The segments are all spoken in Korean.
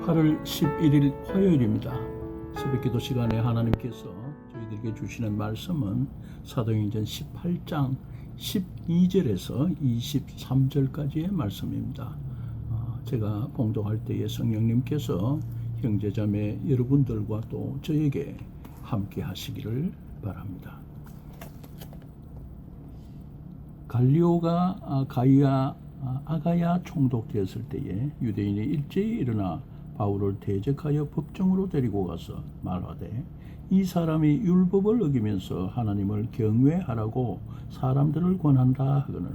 8월 11일 화요일입니다. 새벽기도 시간에 하나님께서 저희들에게 주시는 말씀은 사도행전 18장 12절에서 23절까지의 말씀입니다. 제가 봉독할 때에 성령님께서 형제자매 여러분들과 또 저에게 함께 하시기를 바랍니다. 갈리오가 아가야 총독되었을 때에 유대인이 일제히 일어나 바울을 대적하여 법정으로 데리고 가서 말하되 이 사람이 율법을 어기면서 하나님을 경외하라고 사람들을 권한다 하거늘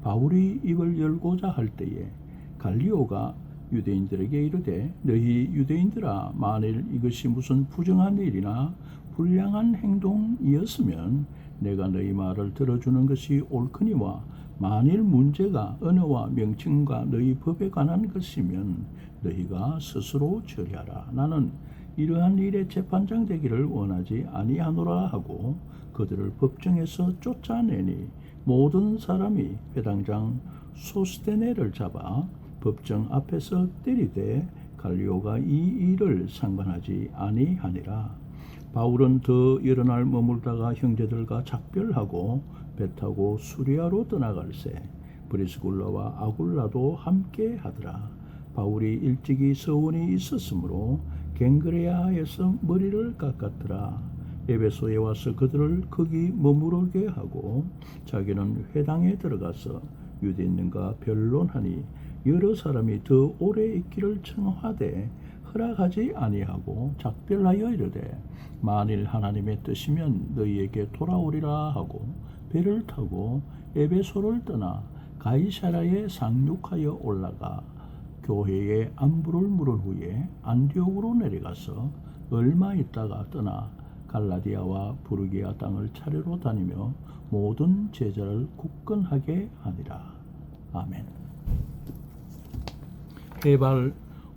바울이 입을 열고자 할 때에 갈리오가 유대인들에게 이르되 너희 유대인들아 만일 이것이 무슨 부정한 일이나 불량한 행동이었으면 내가 너희 말을 들어주는 것이 옳거니와 만일 문제가 언어와 명칭과 너희 법에 관한 것이면 너희가 스스로 처리하라. 나는 이러한 일에 재판장 되기를 원하지 아니하노라 하고 그들을 법정에서 쫓아내니 모든 사람이 회당장 소스테네를 잡아 법정 앞에서 때리되 갈리오가 이 일을 상관하지 아니하니라. 바울은 더 여러 날 머물다가 형제들과 작별하고 배 타고 수리아로 떠나갈새 브리스굴라와 아굴라도 함께 하더라. 바울이 일찍이 서원이 있었으므로 갱그레아에서 머리를 깎았더라. 에베소에 와서 그들을 거기 머무르게 하고 자기는 회당에 들어가서 유대인들과 변론하니 여러 사람이 더 오래 있기를 청하되 허락하지 아니하고 작별하여 이르되 만일 하나님의 뜻이면 너희에게 돌아오리라 하고 배를 타고 에베소를 떠나 가이사랴에 상륙하여 올라가 교회에 안부를 물은 후에 안디옥으로 내려가서 얼마 있다가 떠나 갈라디아와 부르기아 땅을 차례로 다니며 모든 제자를 굳건하게 하니라. 아멘. 해발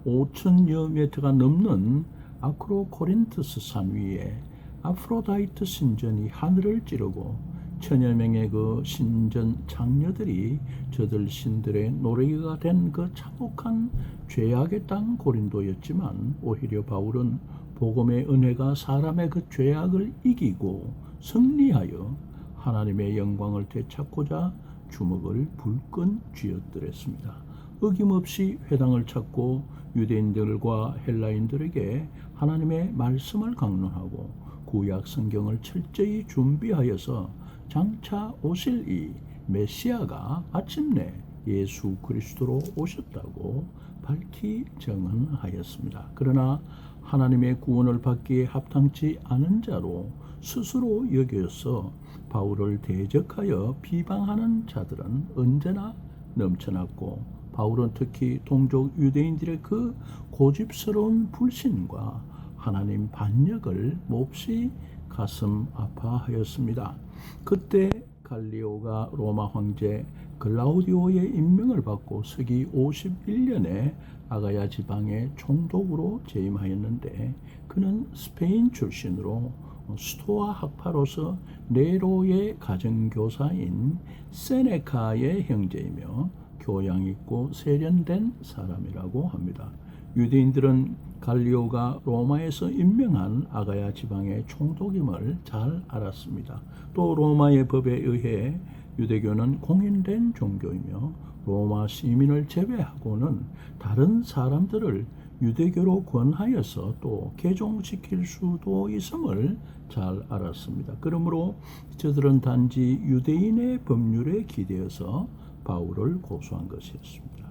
5,000여 미터가 넘는 아크로코린토스 산 위에 아프로다이트 신전이 하늘을 찌르고 천여 명의 그 신전 장녀들이 저들 신들의 노래가 된 그 참혹한 죄악의 땅 고린도였지만 오히려 바울은 복음의 은혜가 사람의 그 죄악을 이기고 승리하여 하나님의 영광을 되찾고자 주먹을 불끈 쥐어들었습니다. 어김없이 회당을 찾고 유대인들과 헬라인들에게 하나님의 말씀을 강론하고 구약 성경을 철저히 준비하여서 장차 오실 이 메시아가 마침내 예수 그리스도로 오셨다고 밝히 증언하였습니다. 그러나 하나님의 구원을 받기에 합당치 않은 자로 스스로 여겨서 바울을 대적하여 비방하는 자들은 언제나 넘쳐났고 바울은 특히 동족 유대인들의 그 고집스러운 불신과 하나님 반역을 몹시 가슴 아파하였습니다. 그때 갈리오가 로마 황제 글라우디오의 임명을 받고 서기 51년에 아가야 지방의 총독으로 재임하였는데 그는 스페인 출신으로 스토아 학파로서 네로의 가정교사인 세네카의 형제이며 교양 있고 세련된 사람이라고 합니다. 유대인들은 갈리오가 로마에서 임명한 아가야 지방의 총독임을 잘 알았습니다. 또 로마의 법에 의해 유대교는 공인된 종교이며 로마 시민을 제외하고는 다른 사람들을 유대교로 권하여서 또 개종시킬 수도 있음을 잘 알았습니다. 그러므로 저들은 단지 유대인의 법률에 기대어서 바울을 고소한 것이었습니다.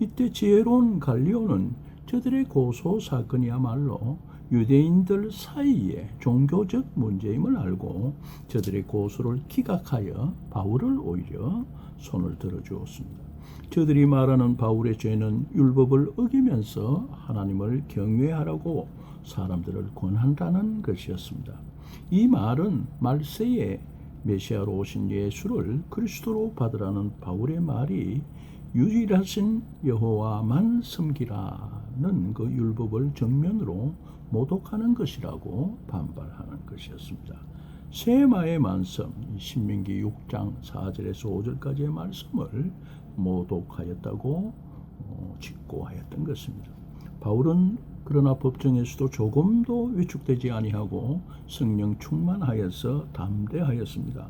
이때 지혜로운 갈리오는 저들의 고소 사건이야말로 유대인들 사이에 종교적 문제임을 알고 저들의 고소를 기각하여 바울을 오히려 손을 들어주었습니다. 저들이 말하는 바울의 죄는 율법을 어기면서 하나님을 경외하라고 사람들을 권한다는 것이었습니다. 이 말은 말세에 메시아로 오신 예수를 그리스도로 받으라는 바울의 말이 유일하신 여호와만 섬기라는 그 율법을 정면으로 모독하는 것이라고 반발하는 것이었습니다. 세마의 말씀, 신명기 6장 4절에서 5절까지의 말씀을 모독하였다고 직고하였던 것입니다. 바울은 그러나 법정에서도 조금도 위축되지 아니하고 성령 충만하여서 담대하였습니다.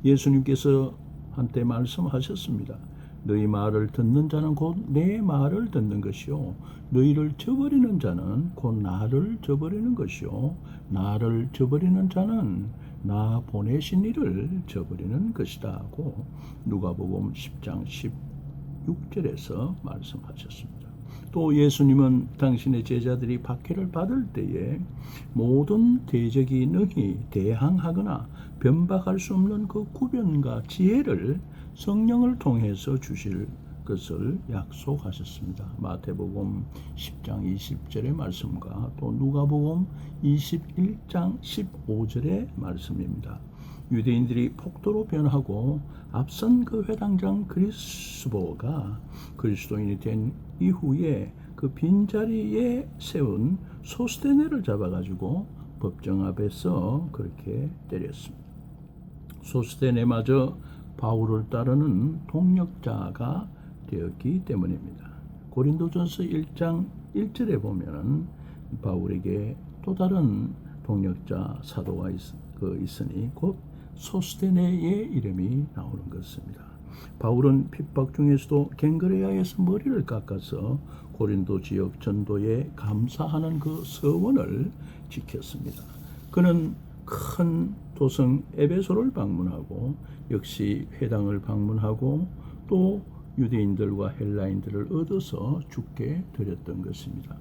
예수님께서 한때 말씀하셨습니다. 너희 말을 듣는 자는 곧 내 말을 듣는 것이요 너희를 저버리는 자는 곧 나를 저버리는 것이요 나를 저버리는 자는 나 보내신 이를 저버리는 것이다 하고 누가복음 10장 16절에서 말씀하셨습니다. 또 예수님은 당신의 제자들이 박해를 받을 때에 모든 대적이 능히 대항하거나 변박할 수 없는 그 구변과 지혜를 성령을 통해서 주실 것을 약속하셨습니다. 마태복음 10장 20절의 말씀과 또 누가복음 21장 15절의 말씀입니다. 유대인들이 폭도로 변하고 앞선 그 회당장 그리스도가 그리스도인이 된 이후에 그 빈자리에 세운 소스데네를 잡아가지고 법정 앞에서 그렇게 때렸습니다. 소스데네마저 바울을 따르는 동력자가 되었기 때문입니다. 고린도전서 1장 1절에 보면 바울에게 또 다른 동력자 사도가 있으니 곧 소스데네의 이름이 나오는 것입니다. 바울은 핍박 중에서도 갱그레아에서 머리를 깎아서 고린도 지역 전도에 감사하는 그 서원을 지켰습니다. 그는 큰 도성 에베소를 방문하고 역시 회당을 방문하고 또 유대인들과 헬라인들을 얻어서 죽게 드렸던 것입니다.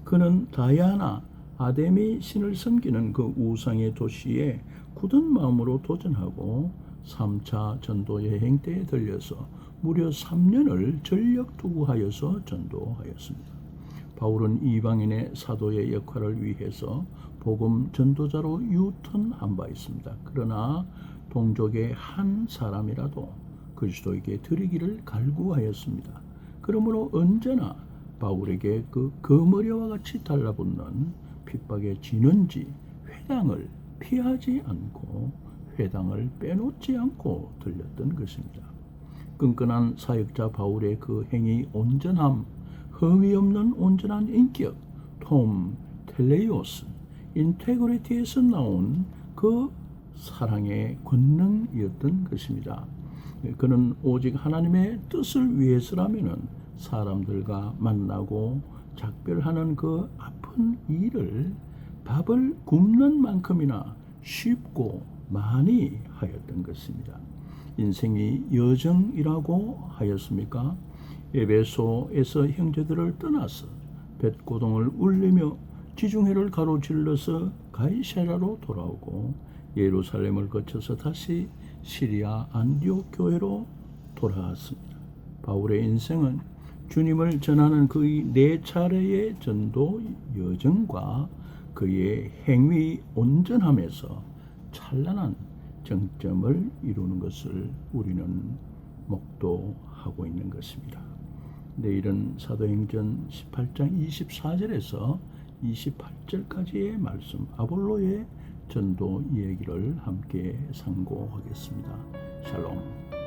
그는 다이아나 아데미 신을 섬기는 그 우상의 도시에 굳은 마음으로 도전하고 3차 전도 여행 때에 들려서 무려 3년을 전력 투구하여서 전도하였습니다. 바울은 이방인의 사도의 역할을 위해서 복음 전도자로 유턴한 바 있습니다. 그러나 동족의 한 사람이라도 그리스도에게 드리기를 갈구하였습니다. 그러므로 언제나 바울에게 그 거머리와 같이 달라붙는 핍박의 진원지 회당을 피하지 않고 회당을 빼놓지 않고 들렸던 것입니다. 끈끈한 사역자 바울의 그 행위 온전함, 흠이 없는 온전한 인격, 톰, 텔레이오스, 인테그리티에서 나온 그 사랑의 권능이었던 것입니다. 그는 오직 하나님의 뜻을 위해서라면 사람들과 만나고 작별하는 그 아픈 일을 밥을 굶는 만큼이나 쉽고 많이 하였던 것입니다. 인생이 여정이라고 하였습니까? 에베소에서 형제들을 떠나서 뱃고동을 울리며 지중해를 가로질러서 가이사랴로 돌아오고 예루살렘을 거쳐서 다시 시리아 안디옥 교회로 돌아왔습니다. 바울의 인생은 주님을 전하는 그의 4차례의 전도 여정과 그의 행위 온전함에서 찬란한 정점을 이루는 것을 우리는 목도하고 있는 것입니다. 내일은 사도행전 18장 24절에서 28절까지의 말씀 아볼로의 전도 이야기를 함께 상고하겠습니다. 샬롬.